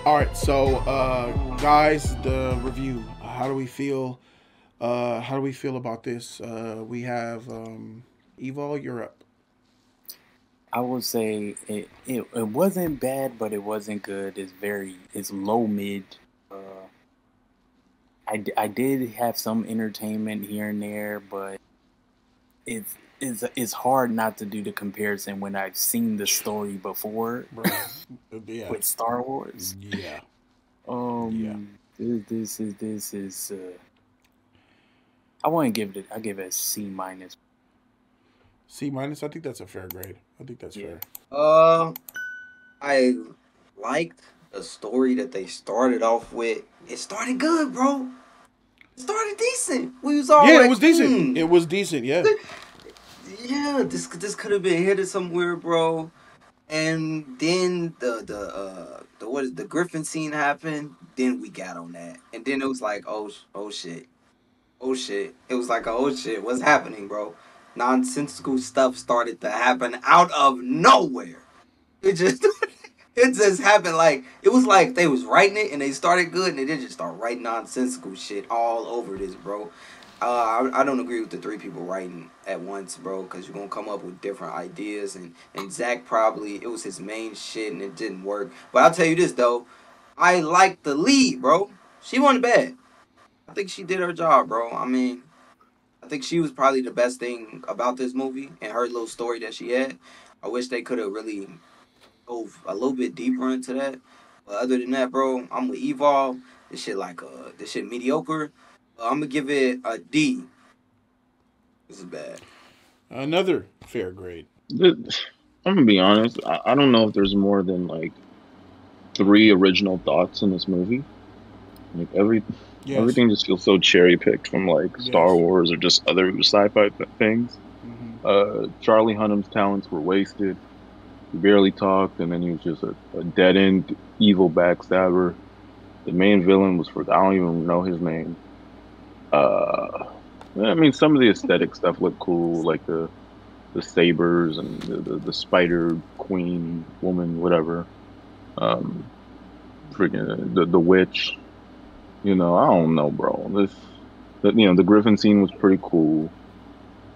All right, so guys, the review. How do we feel? How do we feel about this? We have Evo, you're up. I would say it wasn't bad, but it wasn't good. It's low mid. Uh, I did have some entertainment here and there, but it's hard not to do the comparison when I've seen the story before Bro. Yeah. with Star Wars. Yeah. Yeah. This is I want to give it. I give it a C minus. C minus. I think that's a fair grade. I think that's Yeah. fair. I liked the story that they started off with. It started good, bro. It started decent. We was all Yeah, like, it was decent. It was decent. Yeah. yeah, this could have been headed somewhere, bro. And then the what is the Griffin scene happened. Then we got on that, and then it was like, oh shit, oh shit. It was like, oh shit, what's happening, bro? Nonsensical stuff started to happen out of nowhere. It just it just happened like it was like they was writing it and they started good and they didn't just start writing nonsensical shit all over this, bro. I don't agree with the three people writing at once, bro, because you're gonna come up with different ideas and Zach probably it was his main shit and it didn't work. But I'll tell you this though, I like the lead, bro. She wasn't bad. I think she did her job, bro. I mean, I think she was probably the best thing about this movie and her little story that she had. I wish they could have really dove a little bit deeper into that. But other than that, bro, I'm with Evolve. This shit mediocre. I'm gonna give it a D. This is bad. Another fair grade. I'm gonna be honest. I don't know if there's more than like three original thoughts in this movie. Like Yes. everything just feels so cherry picked from like Star Yes. Wars or just other sci-fi things. Hmm. Charlie Hunnam's talents were wasted. He barely talked, and then he was just a dead end evil backstabber. The main villain was I don't even know his name. Uh, I mean, some of the aesthetic stuff looked cool, like the sabers and the spider queen woman, whatever. Um, freaking the witch. I don't know, bro. The Griffin scene was pretty cool.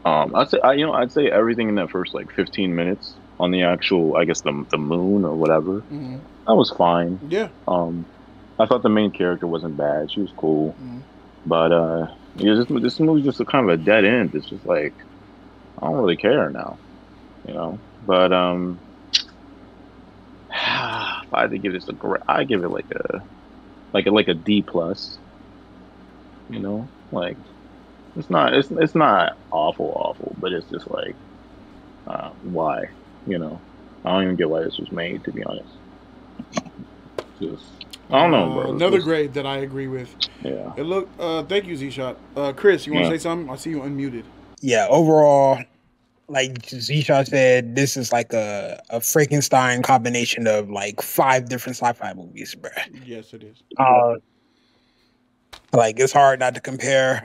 I'd say everything in that first like 15 minutes on the actual, I guess the moon or whatever, Hmm. that was fine. Yeah. I thought the main character wasn't bad; she was cool. Mhm. But yeah, this movie's just a kind of a dead end. It's just like I don't really care now, you know. But if I had to give this a grade, I give it like a D plus. Like it's not awful, but it's just like why, I don't even get why this was made, to be honest. Just I don't know, bro. Another grade that I agree with. Yeah. It look. Thank you, Z Shot. Chris, you want to Yeah. say something? I see you unmuted. Yeah, overall, like Zisha said, this is like a Frankenstein combination of like 5 different sci-fi movies, bro. Yes, it is. Like it's hard not to compare.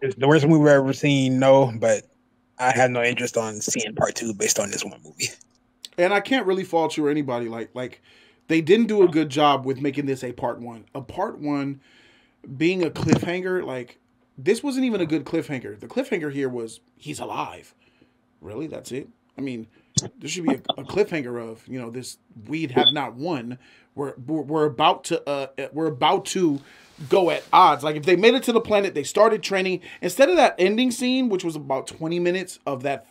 It's the worst movie I've ever seen, no, but I have no interest on seeing part 2 based on this one movie. And I can't really fault you or anybody. Like they didn't do a good job with making this a part one. A part one being a cliffhanger, like this wasn't even a good cliffhanger. The cliffhanger here was he's alive. Really? That's it? I mean, there should be a cliffhanger of this. We'd have not won. We're about to go at odds. Like if they made it to the planet, they started training instead of that ending scene, which was about 20 minutes of that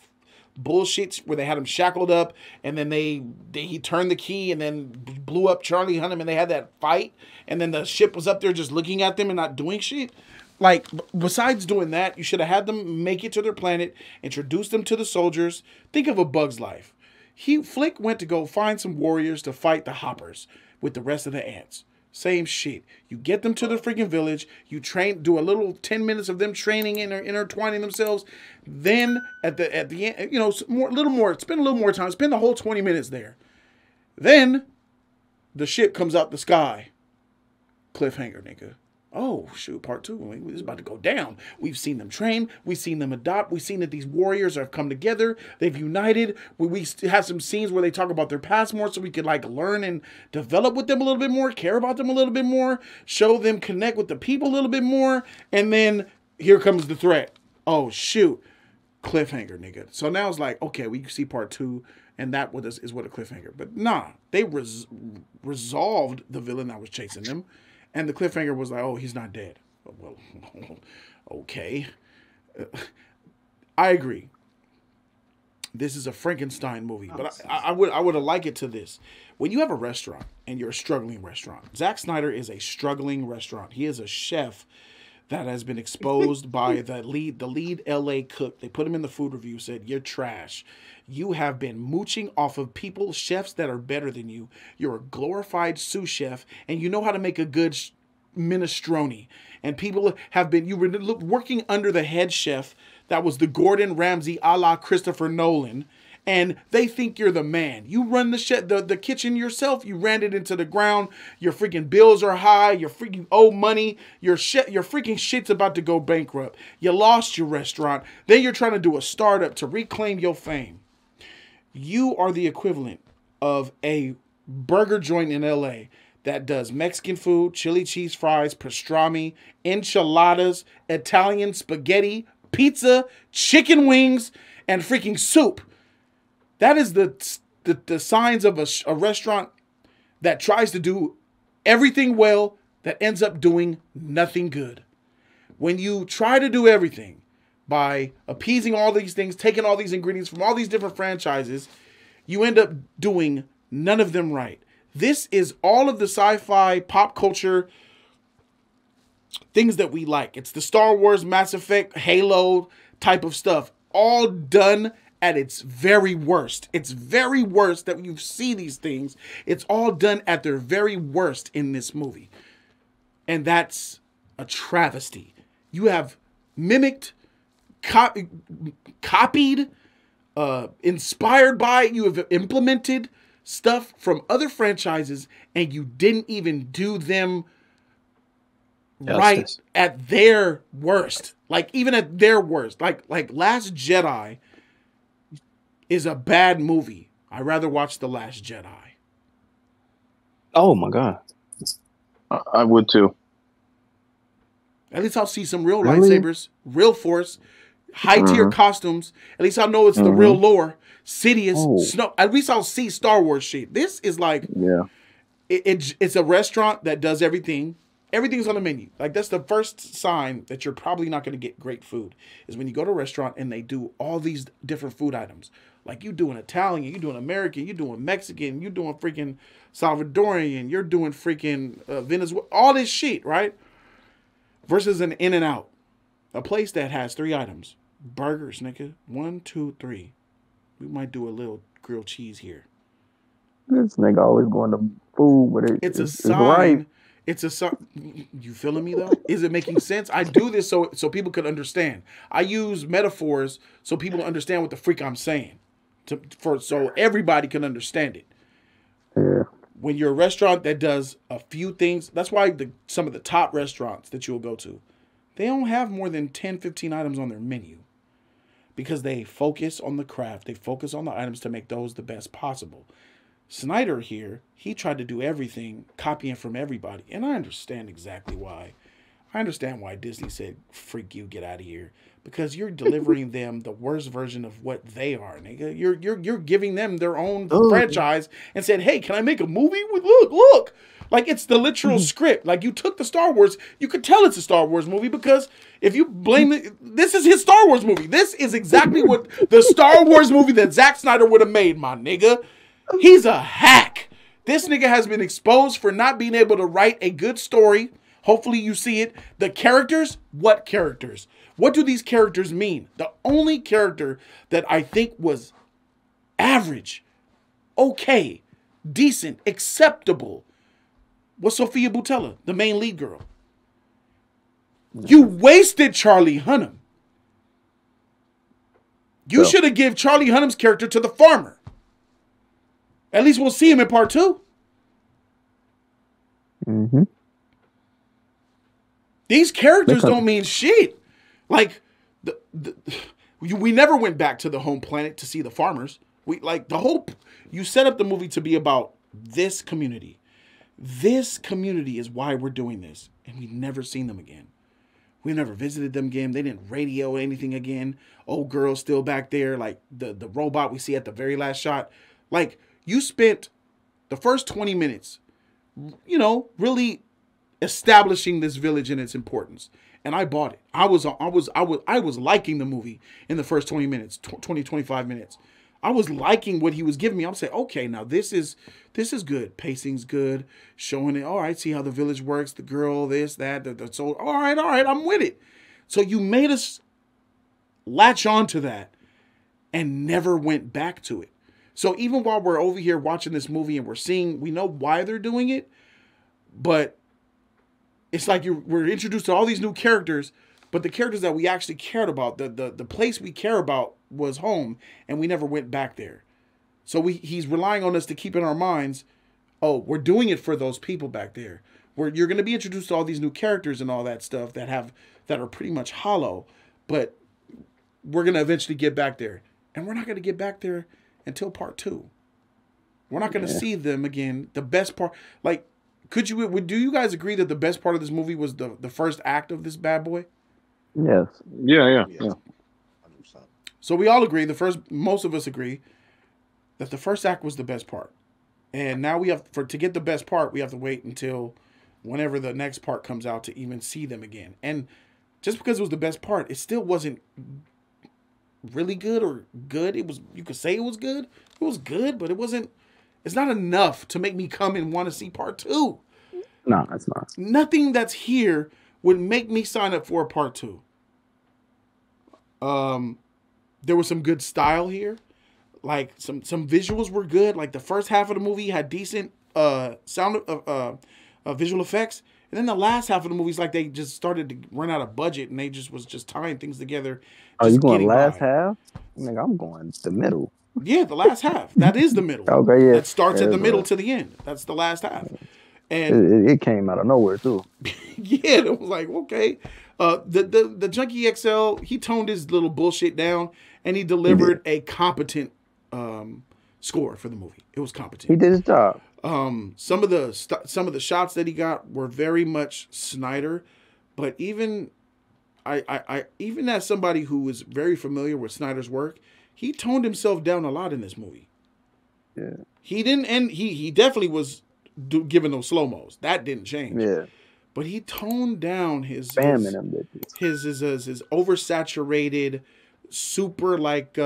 bullshit where they had him shackled up and then he turned the key and then blew up Charlie Hunnam and they had that fight and then the ship was up there just looking at them and not doing shit. Like, besides doing that, you should have had them make it to their planet, introduce them to the soldiers. Think of A Bug's Life. Flick went to go find some warriors to fight the hoppers with the rest of the ants. Same shit. You get them to the freaking village. You do a little 10 minutes of them training and intertwining themselves. Then at the end, spend a little more time. Spend the whole 20 minutes there. Then the shit comes out the sky. Cliffhanger, nigga. Oh, shoot, part 2. This is about to go down. We've seen them train. We've seen them adopt. We've seen that these warriors have come together. They've united. We have some scenes where they talk about their past more so we could like learn and develop with them a little bit more, care about them a little bit more, show them connect with the people a little bit more. And then here comes the threat. Oh, shoot. Cliffhanger, nigga. So now it's like, okay, we see part 2, and that is what a cliffhanger. But nah, they resolved the villain that was chasing them. And the cliffhanger was like, oh, he's not dead. Well, okay. I agree. This is a Frankenstein movie, but I would have liked it to this. When you have a restaurant and you're a struggling restaurant, Zack Snyder is a struggling restaurant. He is a chef that has been exposed by the lead LA cook. They put him in the food review, said, you're trash. You have been mooching off of people, chefs that are better than you. You're a glorified sous chef, and you know how to make a good minestrone. And people have been, you were working under the head chef that was the Gordon Ramsay a la Christopher Nolan, and they think you're the man. You run the kitchen yourself. You ran it into the ground. Your freaking bills are high. You freaking owe money. Your freaking shit's about to go bankrupt. You lost your restaurant. Then you're trying to do a startup to reclaim your fame. You are the equivalent of a burger joint in LA that does Mexican food, chili cheese fries, pastrami, enchiladas, Italian spaghetti, pizza, chicken wings, and freaking soup. That is the signs of a restaurant that tries to do everything well that ends up doing nothing good. When you try to do everything by appeasing all these things, taking all these ingredients from all these different franchises, you end up doing none of them right. This is all of the sci-fi, pop culture things that we like. It's the Star Wars, Mass Effect, Halo type of stuff, all done at its very worst. It's very worst that you see these things. It's all done at their very worst in this movie. And that's a travesty. You have mimicked, copied, inspired by, you have implemented stuff from other franchises, and you didn't even do them right at their worst. Like, even at their worst. Like Last Jedi is a bad movie. I'd rather watch The Last Jedi. Oh my God. I would too. At least I'll see some real lightsabers, real force, high tier costumes. At least I'll know it's the real lore. Sidious, Snow. At least I'll see Star Wars shit. This is like, it's a restaurant that does everything. Everything's on the menu. Like, that's the first sign that you're probably not going to get great food, is when you go to a restaurant and they do all these different food items. Like, you doing Italian, you doing American, you doing Mexican, you doing freaking Salvadorian, you're doing freaking Venezuela, all this shit, right? Versus an In-N-Out, a place that has 3 items. Burgers, nigga. 1, 2, 3. We might do a little grilled cheese here. This nigga always going to food, but it's a sign. Right. It's a sign. You feeling me though? Is it making sense? I do this so people can understand. I use metaphors so people understand what the freak I'm saying, so everybody can understand it. Yeah. When you're a restaurant that does a few things, that's why some of the top restaurants that you'll go to, they don't have more than 10, 15 items on their menu, because they focus on the craft. They focus on the items to make those the best possible. Snyder here, he tried to do everything, copying from everybody. And I understand exactly why. I understand why Disney said, freak you, get out of here. Because you're delivering them the worst version of what they are, nigga. You're giving them their own franchise and said, hey, can I make a movie with, look. Like, it's the literal script. Like, you took the Star Wars, you could tell it's a Star Wars movie, because if you blame this is his Star Wars movie. This is exactly what the Star Wars movie that Zack Snyder would have made, my nigga. He's a hack. This nigga has been exposed for not being able to write a good story. Hopefully you see it. The characters, what characters? What do these characters mean? The only character that I think was average, okay, decent, acceptable was Sophia Boutella, the main lead girl. You wasted Charlie Hunnam. You should have given Charlie Hunnam's character to the farmer. At least we'll see him in part 2. These characters don't mean shit. Like we never went back to the home planet to see the farmers. You set up the movie to be about this community. This community is why we're doing this, and we've never seen them again. We never visited them again. They didn't radio anything again. Old girl's still back there, like the robot we see at the very last shot. Like, you spent the first 20 minutes, really establishing this village and its importance. And I bought it. I was liking the movie in the first 20 minutes, 25 minutes. I was liking what he was giving me. I'm saying, okay, now this is good. Pacing's good. Showing it. All right, see how the village works. The girl, this, that, so all right, I'm with it. So you made us latch on to that and never went back to it. So even while we're over here watching this movie and we know why they're doing it, but it's like we're introduced to all these new characters, but the characters that we actually cared about, the place we care about was home, and we never went back there. So he's relying on us to keep in our minds, oh, we're doing it for those people back there. You're going to be introduced to all these new characters and all that stuff that are pretty much hollow, but we're going to eventually get back there. And we're not going to get back there until part 2. We're not going to see them again. The best part, like, do you guys agree that the best part of this movie was the first act of this bad boy? Yes. Yeah. So we all agree, most of us agree, that the first act was the best part. And now to get the best part, we have to wait until whenever the next part comes out to even see them again. And just because it was the best part, it still wasn't really good or good. You could say it was good. It was good, but it's not enough to make me come and want to see part 2. No, it's not. Nothing that's here would make me sign up for a part 2. There was some good style here. Like some visuals were good. Like the first half of the movie had decent sound visual effects. And then the last half of the movie is like they just started to run out of budget and they was just tying things together. Are you going last half? I'm going the middle. Yeah, the last half. That is the middle. Okay, yeah. That starts at the middle to the end. That's the last half. And it came out of nowhere too. Yeah, it was like, okay. The Junkie XL, he toned his little bullshit down and he delivered a competent score for the movie. It was competent. He did his job. Some of the shots that he got were very much Snyder, but even even as somebody who is very familiar with Snyder's work, he toned himself down a lot in this movie. Yeah. He didn't, and he definitely was giving those slow-mos. That didn't change. Yeah. But he toned down his oversaturated, super like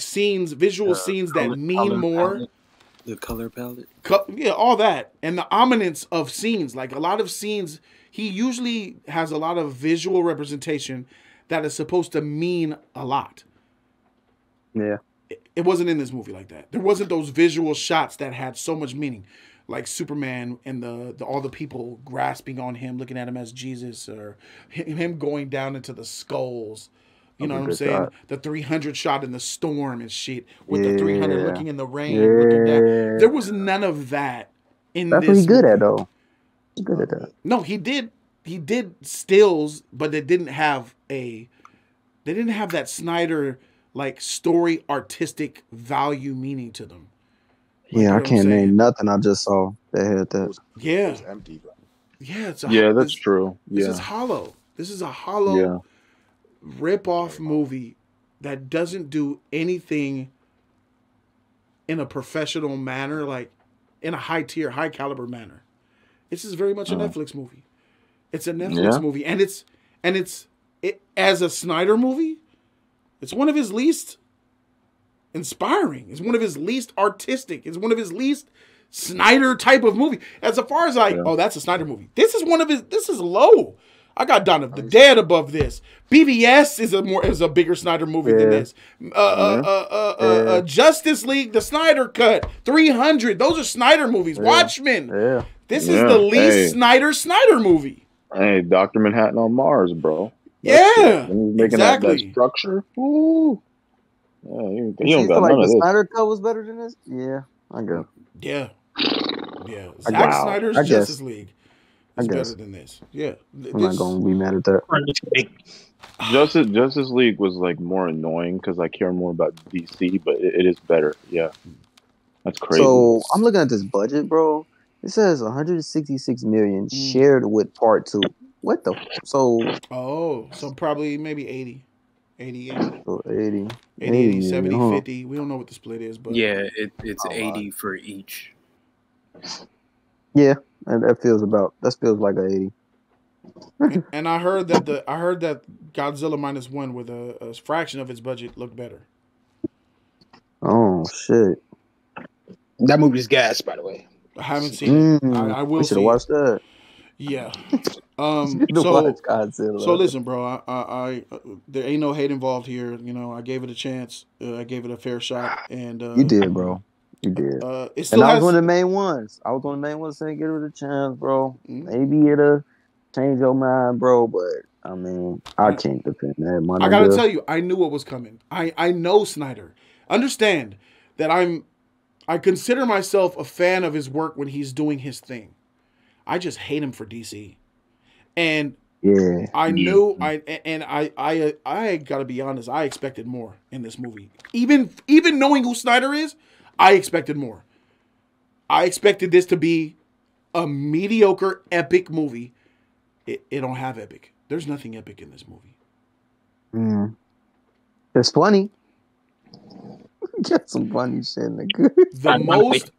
scenes, visual scenes that mean more. Palette. The color palette. Yeah, all that. And the ominence of scenes. Like a lot of scenes, he usually has a lot of visual representation that is supposed to mean a lot. Yeah. It wasn't in this movie like that. There wasn't those visual shots that had so much meaning. Like Superman and all the people grasping on him, looking at him as Jesus, or him going down into the skulls. You know what I'm saying? Shot. The 300 shot in the storm and shit, with the 300 looking in the rain, looking down. There was none of that in That's this. That's what he's good movie. at, though. He's good at that. No, he did stills, but they didn't have that Snyder like story artistic value meaning to them. Yeah, I can't name nothing I just saw that had that. Yeah. It was empty. Yeah, that's true. This is hollow. This is a hollow rip-off movie that doesn't do anything in a professional manner, like in a high-tier, high-caliber manner. This is very much a Netflix movie. It's a Netflix movie, and it's as a Snyder movie, it's one of his least inspiring. It's one of his least artistic. It's one of his least Snyder type of movie. As far as that's a Snyder movie. This is low. I got Dawn of the Dead above this. BVS is a bigger Snyder movie than this. Justice League, the Snyder Cut, 300. Those are Snyder movies. Watchmen. Yeah. This is the least Snyder movie. Hey, Dr. Manhattan on Mars, bro. He's making that structure. Ooh. Yeah, you don't got none of this. Snyder Cut was better than this? Yeah, I go. Yeah. Zack Snyder's Justice League. is better guess than this. Yeah, I'm not gonna be mad at that. Justice League was like more annoying because I care more about DC, but it is better. Yeah, that's crazy. So I'm looking at this budget, bro. It says 166 million shared with part 2. What the? So so probably maybe 80, 80, so 80 million, 70, huh? 50. We don't know what the split is, but Yeah, it's 80 for each. Yeah, and that feels like a 80. And I heard that Godzilla -1 with a fraction of its budget looked better. Oh shit! That movie's gas, by the way. I haven't seen it. I will we should have watched that. Yeah. Watch Godzilla. So listen, bro. I there ain't no hate involved here. You know, I gave it a chance. I gave it a fair shot, and you did, bro. You did. It still I was one of the main ones. saying, give it a chance, bro. Maybe it'll change your mind, bro. But I mean, I can't defend that. I gotta tell you, I knew what was coming. I know Snyder. Understand that I consider myself a fan of his work when he's doing his thing. I just hate him for DC. And yeah, I knew I gotta be honest, I expected more in this movie. Even knowing who Snyder is, I expected more. I expected this to be a mediocre, epic movie. It don't have epic. There's nothing epic in this movie. It's funny. Get some funny shit in the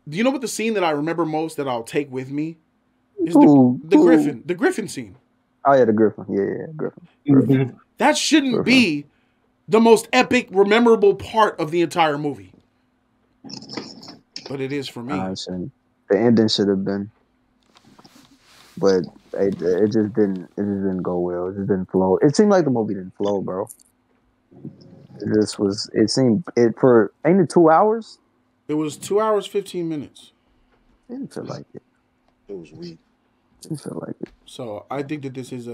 do you know what the scene that I remember most that I'll take with me is the Griffin scene. Oh yeah, the Griffin. Yeah, Griffin. Mm-hmm. That shouldn't be the most epic, memorable part of the entire movie. But it is for me. The ending should have been. But it just didn't go well. It just didn't flow. It seemed like the movie didn't flow, bro. Ain't it 2 hours? It was 2 hours, 15 minutes. It didn't feel like it. It was weak. Didn't feel like it. So I think that this is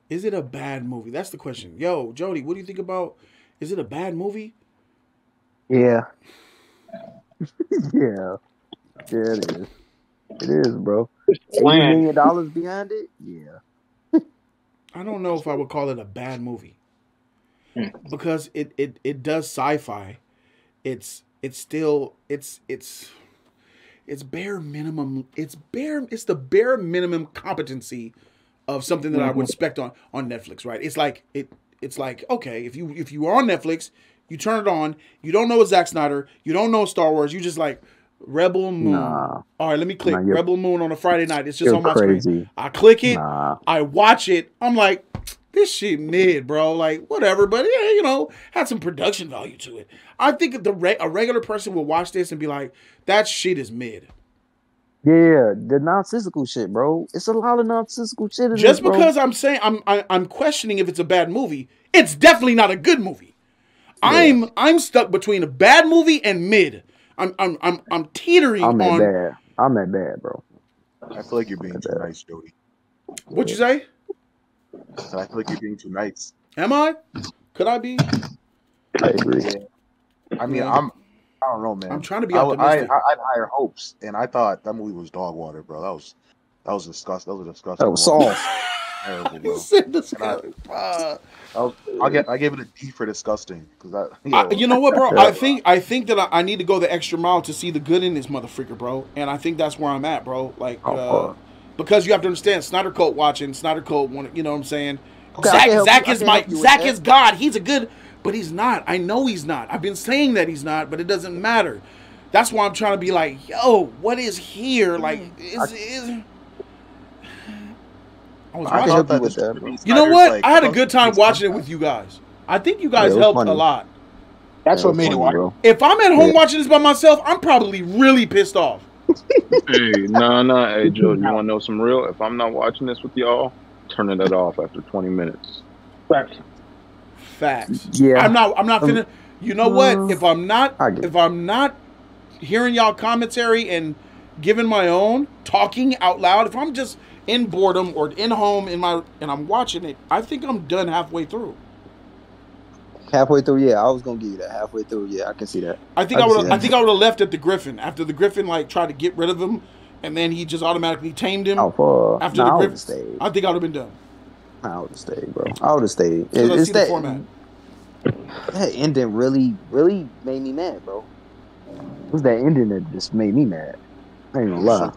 is it a bad movie? That's the question. Yo, Jody, what do you think about, is it a bad movie? Yeah. Yeah, it is. It is, bro. $80 million behind it? Yeah. I don't know if I would call it a bad movie. Because it does sci-fi. It's bare minimum. It's the bare minimum competency of something that I would expect on Netflix, right? It's like okay, if you are on Netflix, you turn it on, you don't know it's Zack Snyder, you don't know Star Wars, you just like Rebel Moon. All right, let me click Rebel Moon on a Friday night. It's just on my screen. I click it, I watch it. I'm like, this shit mid, bro. Like, whatever, but yeah, had some production value to it. I think a regular person will watch this and be like, that shit is mid. Yeah, the nonsensical shit, bro. It's a lot of nonsensical shit in Just this, because I'm saying I'm questioning if it's a bad movie, it's definitely not a good movie. Yeah. I'm stuck between a bad movie and mid. I'm teetering on. Bad. I'm at bad, bro. I feel like you're being too nice, Jody. What'd you say? I feel like you're being too nice. Am I? Could I be? I agree. I mean, I don't know, man. I'm trying to be optimistic. I had higher hopes, and I thought that movie was dog water, bro. That was disgusting. That was a disgusting. That was soft. Terrible, bro. You said disgusting. I gave it a D for disgusting because you know what, bro? I think that I need to go the extra mile to see the good in this motherfucker, bro. And I think that's where I'm at, bro. Like, because you have to understand, Snyder Cult watching, Snyder Cult, you know what I'm saying? Okay, Zack is God. He's a good, but he's not. I know he's not. I've been saying that he's not, but it doesn't matter. That's why I'm trying to be like, yo, what is here? Like, I was watching. You know what? Like, I had a good time watching it with you guys. I think you guys helped a lot. That's what made it work. If I'm at home watching this by myself, I'm probably really pissed off. Hey, no. Hey, Joe, you want to know some real? If I'm not watching this with y'all, turning it off after 20 minutes. Facts. Yeah. I'm not finna. You know what? If I'm not hearing y'all commentary and giving my own, talking out loud, if I'm just in boredom or in home and I'm watching it, I think I'm done halfway through. Halfway through, yeah, I was gonna give you that. Halfway through, yeah, I can see that. I think I would have left at the Griffin after the Griffin like tried to get rid of him and then he just automatically tamed him after I the would have Griffins. stayed. I think I would have been done. I would have stayed, bro. I would have stayed. Because I It's see the that format. that ending really made me mad, bro. It was that ending that just made me mad. I ain't gonna lie.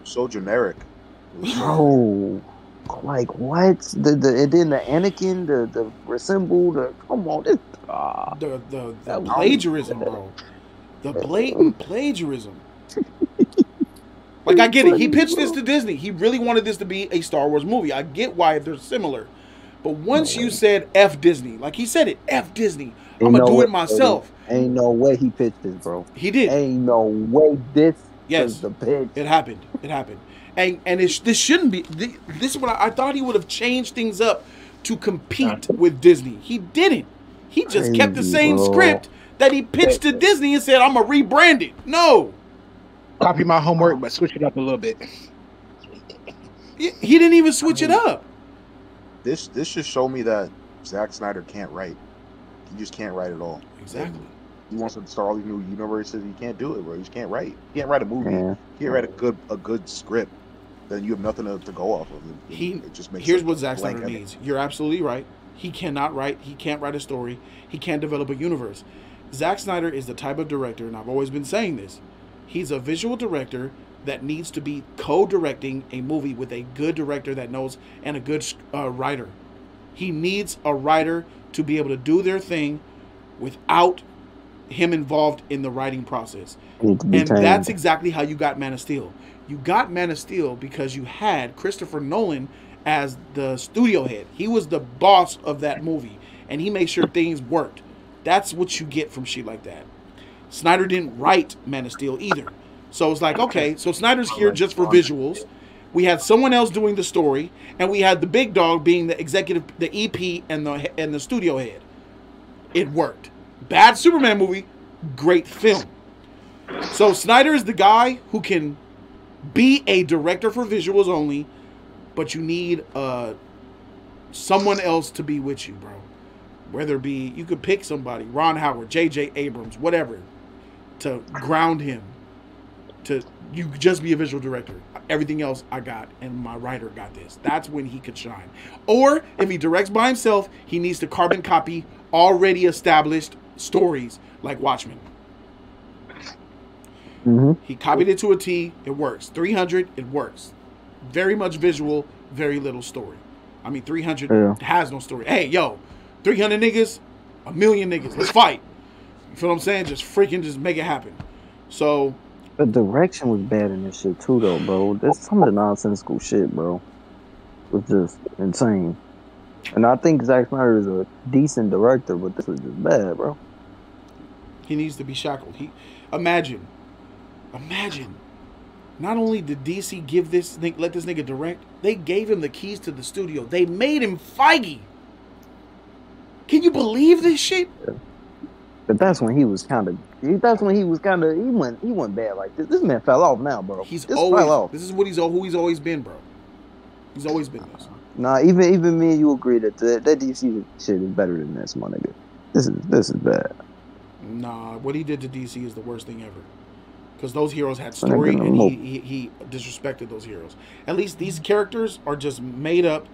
So generic. It was so- Bro, like what? The and then the Anakin, the resemble, come on, this The that was- plagiarism, bro. The blatant plagiarism. Like, I get it. He pitched this to Disney. He really wanted this to be a Star Wars movie. I get why they're similar. But once you said F Disney, like he said it, F Disney, I'm going to do it myself. Ain't no way he pitched this, bro. He did. Ain't no way this Yes. was the pitch. It happened. It happened. And this shouldn't be. This is what I thought he would have changed things up to compete with Disney. He didn't. He just kept the same script that he pitched to Disney and said, I'm going to rebrand it. No. Copy my homework, but switch it up a little bit. He didn't even switch it up. This just showed me that Zack Snyder can't write. He just can't write at all. Exactly. He wants to start all these new universes. He can't do it, bro. He just can't write. He can't write a movie. Yeah. He can't write a good script. Then you have nothing to go off of. It just makes Here's it what Zack blank Snyder ending. needs. You're absolutely right. He cannot write. He can't write a story. He can't develop a universe. Zack Snyder is the type of director, and I've always been saying this. He's a visual director that needs to be co-directing a movie with a good director that knows and a good writer. He needs a writer to be able to do their thing without him involved in the writing process. And that's exactly how you got Man of Steel. You got Man of Steel because you had Christopher Nolan as the studio head. He was the boss of that movie, and he made sure things worked. That's what you get from shit like that. Snyder didn't write Man of Steel either. So it's like, okay, so Snyder's here just for visuals. We had someone else doing the story, and we had the big dog being the executive, the EP, and the studio head. It worked. Bad Superman movie, great film. So Snyder is the guy who can be a director for visuals only, but you need someone else to be with you, bro. Whether it be, you could pick somebody, Ron Howard, J.J. Abrams, whatever, to ground him. You just be a visual director. Everything else I got, and my writer got this. That's when he could shine. Or if he directs by himself, he needs to carbon copy already established stories like Watchmen. Mm-hmm. He copied it to a T. It works. 300, it works. Very much visual, very little story. I mean, 300 has no story. Hey, yo, 300 niggas, 1,000,000 niggas. Let's fight. You feel what I'm saying? Just make it happen. So the direction was bad in this shit too, though, bro. There's some of the nonsensical shit, bro. It was just insane. And I think Zack Snyder is a decent director, but this was just bad, bro. He needs to be shackled. Imagine. Not only did DC let this nigga direct, they gave him the keys to the studio. They made him Feige. Can you believe this shit? Yeah. But that's when he was kind of. He went bad like this. This man fell off now, bro. This is who he's always been, bro. He's always been this. Nah, even me and you agree that that DC shit is better than this, my nigga. This is bad. Nah, what he did to DC is the worst thing ever. Because those heroes had story, and he disrespected those heroes. At least these characters are just made up,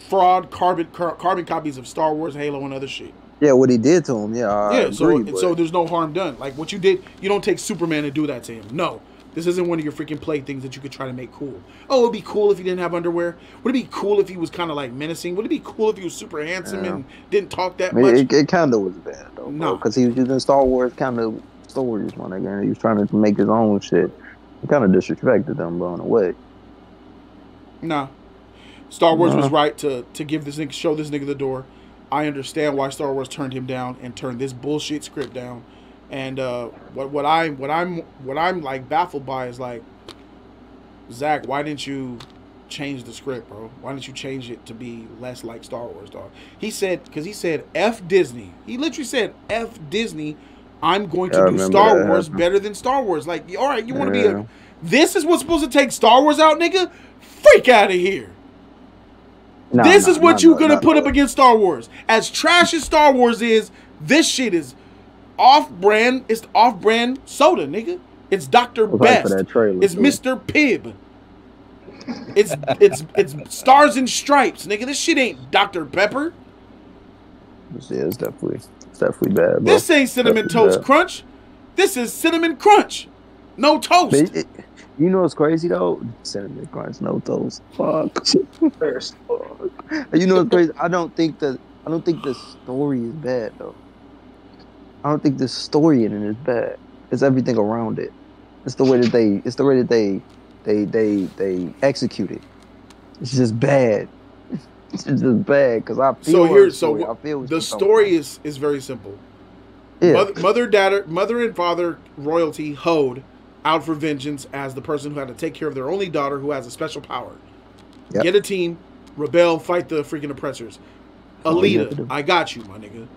fraud, carbon copies of Star Wars, Halo, and other shit. Yeah, what he did to him, I agree, so there's no harm done. Like what you did, you don't take Superman and do that to him. No, this isn't one of your freaking playthings that you could try to make cool. Oh, it'd be cool if he didn't have underwear. Would it be cool if he was kind of like menacing? Would it be cool if he was super handsome and didn't talk that much? It kind of was bad though, no, because he was using Star Wars kind of stories, my nigga. He was trying to make his own shit. He kind of disrespected them, bro, in a way. Nah, Star Wars was right to give this nigga, show this nigga the door. I understand why Star Wars turned him down and turned this bullshit script down. And what I'm like baffled by is like, Zach, why didn't you change the script, bro? Why didn't you change it to be less like Star Wars, dog? He said F Disney. He literally said F Disney. I'm going to do Star Wars better than Star Wars. Like, all right, you want to be this is what's supposed to take Star Wars out, nigga? Freak out of here. This is what you're going to put up against Star Wars. As trash as Star Wars is, this shit is off-brand. It's off-brand soda, nigga. It's Dr. I was hyped Best. for that trailer, It's too. Mr. Pibb. It's Stars and Stripes, nigga. This shit ain't Dr. Pepper. Yeah, it's definitely bad, bro. This ain't Cinnamon Definitely Toast bad. Crunch. This is Cinnamon Crunch. No toast. But you know what's crazy though? Cinnamon Crunch, no toast. Fuck. Fuck. You know what's crazy? I don't think the story is bad though. I don't think the story in it is bad. It's everything around it. It's the way that they execute it. It's just bad. It's just bad because I feel The story is very simple. Yeah. Mother and father royalty hoed out for vengeance as the person who had to take care of their only daughter who has a special power. Yep. Get a team, rebel, fight the freaking oppressors. Alita, yeah. I got you, my nigga.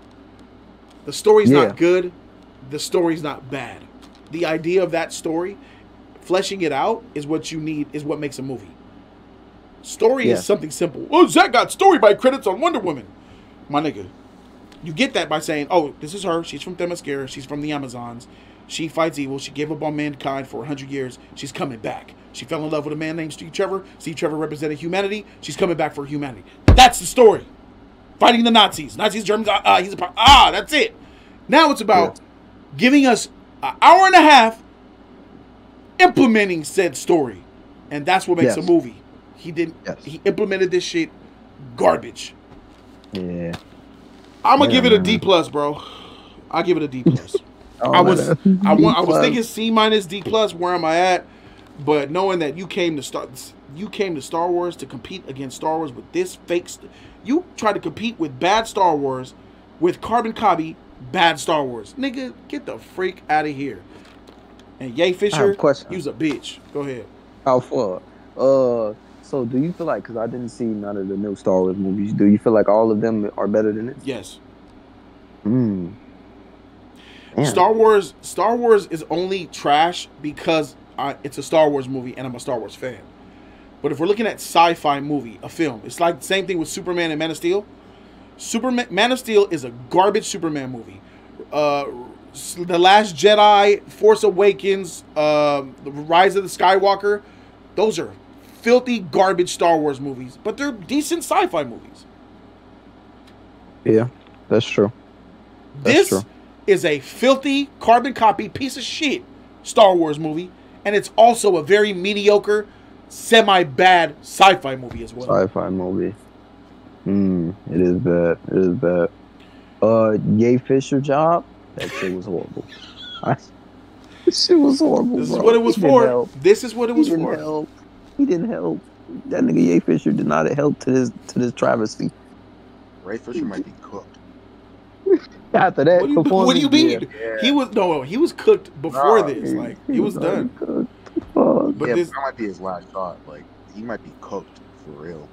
The story's Yeah. not good. The story's not bad. The idea of that story, fleshing it out, is what you need, is what makes a movie. Story is something simple. Oh, Zack got story by credits on Wonder Woman. My nigga. You get that by saying, oh, this is her. She's from Themyscira. She's from the Amazons. She fights evil. She gave up on mankind for 100 years. She's coming back. She fell in love with a man named Steve Trevor. Steve Trevor represented humanity. She's coming back for humanity. That's the story. Fighting the Nazis. Nazis, Germans, that's it. Now it's about giving us an hour and a half implementing said story. And that's what makes a movie. He implemented this shit garbage. Yeah. I'm gonna give it a D+, bro. I'll give it a D+. I was thinking C- D+, where am I at? But knowing that you came to Star Wars to compete against Star Wars with this fake you tried to compete with bad Star Wars with carbon copy bad Star Wars. Nigga, get the freak out of here. And Ye Fisher, he was a bitch. Go ahead. How far? So do you feel like, because I didn't see none of the new Star Wars movies, do you feel like all of them are better than this? Yes. Damn. Star Wars is only trash because it's a Star Wars movie and I'm a Star Wars fan. But if we're looking at sci-fi movie, a film, it's like the same thing with Superman and Man of Steel. Man of Steel is a garbage Superman movie. The Last Jedi, Force Awakens, The Rise of the Skywalker, those are filthy garbage Star Wars movies, but they're decent sci-fi movies. Yeah, that's true. This is a filthy carbon copy piece of shit Star Wars movie, and it's also a very mediocre, semi-bad sci-fi movie as well. Sci-fi movie. It is bad. It is bad. Ye Fisher job, that shit was horrible. This shit was horrible. This is what it was for. This is what it was for. He didn't help. That nigga Ye Fisher did not help to this travesty. Ray Fisher might be cooked. After that, what do you mean? Yeah. He was cooked before this. Like he was done. But that might be his last shot. Like he might be cooked for real.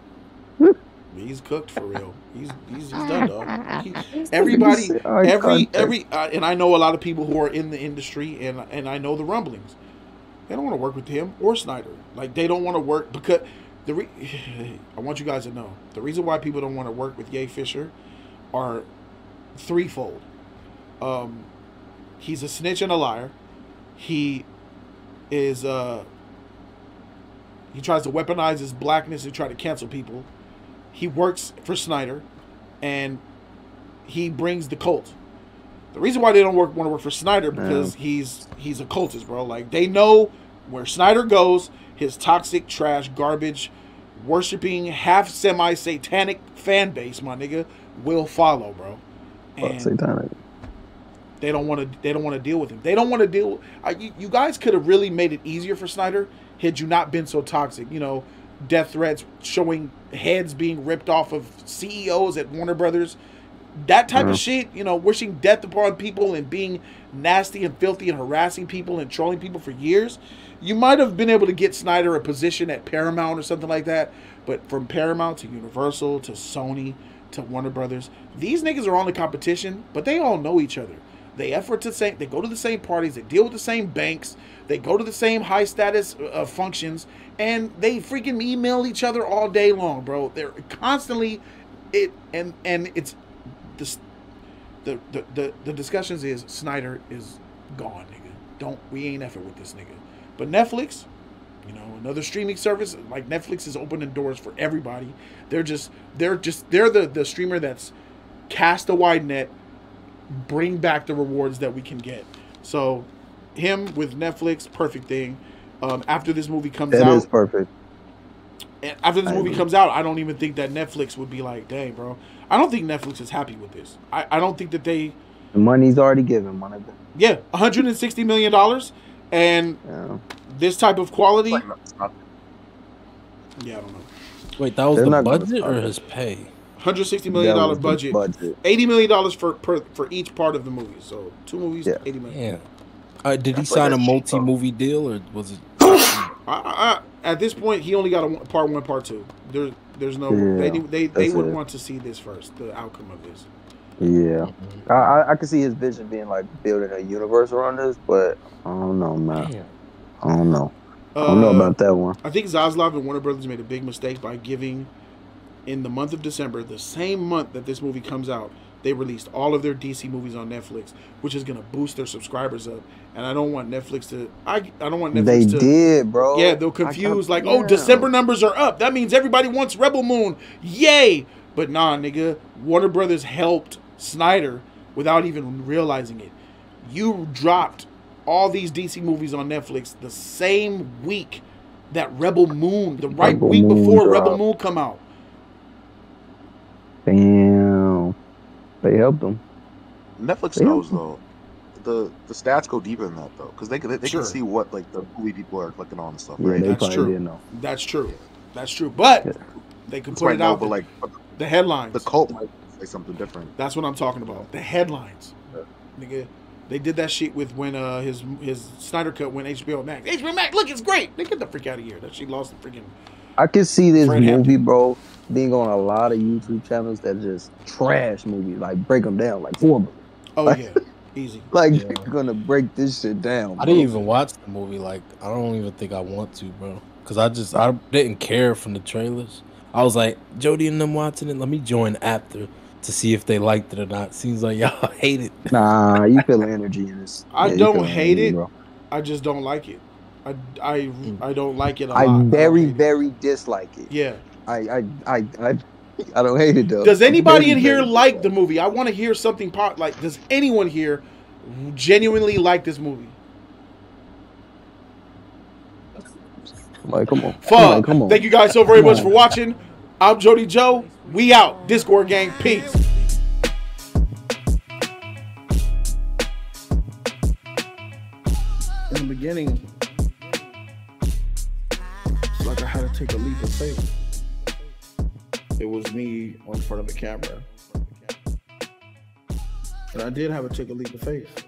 He's cooked for real. He's done, dog. And I know a lot of people who are in the industry, and I know the rumblings. They don't want to work with him or Snyder. Like they don't want to work because I want you guys to know the reason why people don't want to work with Ye Fisher are threefold. He's a snitch and a liar. He is he tries to weaponize his blackness and try to cancel people. He works for Snyder, and he brings the cult. The reason why they don't want to work for Snyder because he's a cultist, bro. Like they know where Snyder goes, his toxic, trash, garbage, worshiping, half semi-satanic fan base, my nigga, will follow, bro. And satanic. They don't want to deal with him. They don't want to deal. You guys could have really made it easier for Snyder had you not been so toxic. You know, death threats, showing heads being ripped off of CEOs at Warner Brothers, that type of shit. You know, wishing death upon people and being nasty and filthy and harassing people and trolling people for years. You might have been able to get Snyder a position at Paramount or something like that. But from Paramount to Universal to Sony to Warner Brothers, these niggas are on the competition, but they all know each other. They go to the same parties, they deal with the same banks, they go to the same high status functions, and they freaking email each other all day long, bro. They're constantly and it's the discussions is Snyder is gone, nigga. we ain't effing with this nigga. But Netflix, you know, another streaming service like Netflix is opening doors for everybody. They're the streamer that's cast a wide net, bring back the rewards that we can get. So him with Netflix, perfect thing. After this movie comes out, that is perfect. After this movie comes out, I don't even think that Netflix would be like, dang, bro. I don't think Netflix is happy with this. I don't think that they... The money's already given, money. Yeah, $160 million. And this type of quality... Yeah, I don't know. Wait, that was the budget or his pay? $160 million budget. $80 million for each part of the movie. So 2 movies, $80 million. Yeah. Did he sign a multi-movie deal, or was it... At this point, he only got a part 1, part 2. There's no... They would want to see this first, the outcome of this. Yeah. I can see his vision being like building a universe around this, but I don't know, man. Damn. I don't know. I don't know about that one. I think Zaslav and Warner Brothers made a big mistake by giving, in the month of December, the same month that this movie comes out, they released all of their DC movies on Netflix, which is going to boost their subscribers up. And I don't want Netflix to... I don't want Netflix to... They did, bro. Yeah, they'll confuse like, oh, December numbers are up. That means everybody wants Rebel Moon. Yay! But nah, nigga. Warner Brothers helped Snyder without even realizing it. You dropped all these DC movies on Netflix the same week that Rebel Moon, the week before Rebel Moon come out. Damn. They helped them. Netflix knows though. The stats go deeper than that though, because they can see what like the movie people are clicking on and stuff. Yeah, right? That's true. That's true. That's true. But they can put it out. But like the headlines. The cult might say something different. That's what I'm talking about. The headlines, nigga. They did that shit with when his Snyder Cut went HBO Max. HBO Max, look, it's great. They get the freak out of here. That shit lost the freaking. I can see this movie, bro, being on a lot of YouTube channels that just trash movies, like break them down, like horrible. Oh like, yeah, easy. Like you're gonna break this shit down. I didn't even watch the movie. Like I don't even think I want to, bro, because I didn't care from the trailers. I was like, Jody and them watching it. Let me join after to see if they liked it or not. Seems like y'all hate it. Nah, you feel the energy in this. I don't hate it. Bro. I just don't like it. I don't like it a lot. I very dislike it. Yeah. I don't hate it though. Does anybody in here like the movie? I want to hear something like. Does anyone here genuinely like this movie? Like, come on. Fuck. Come on. Thank you guys so very much for watching. I'm Jody Joe. We out. Discord gang. Peace. In the beginning, it's like I had to take a leap of faith. It was me in front of the camera. And I did have to take a leap of faith.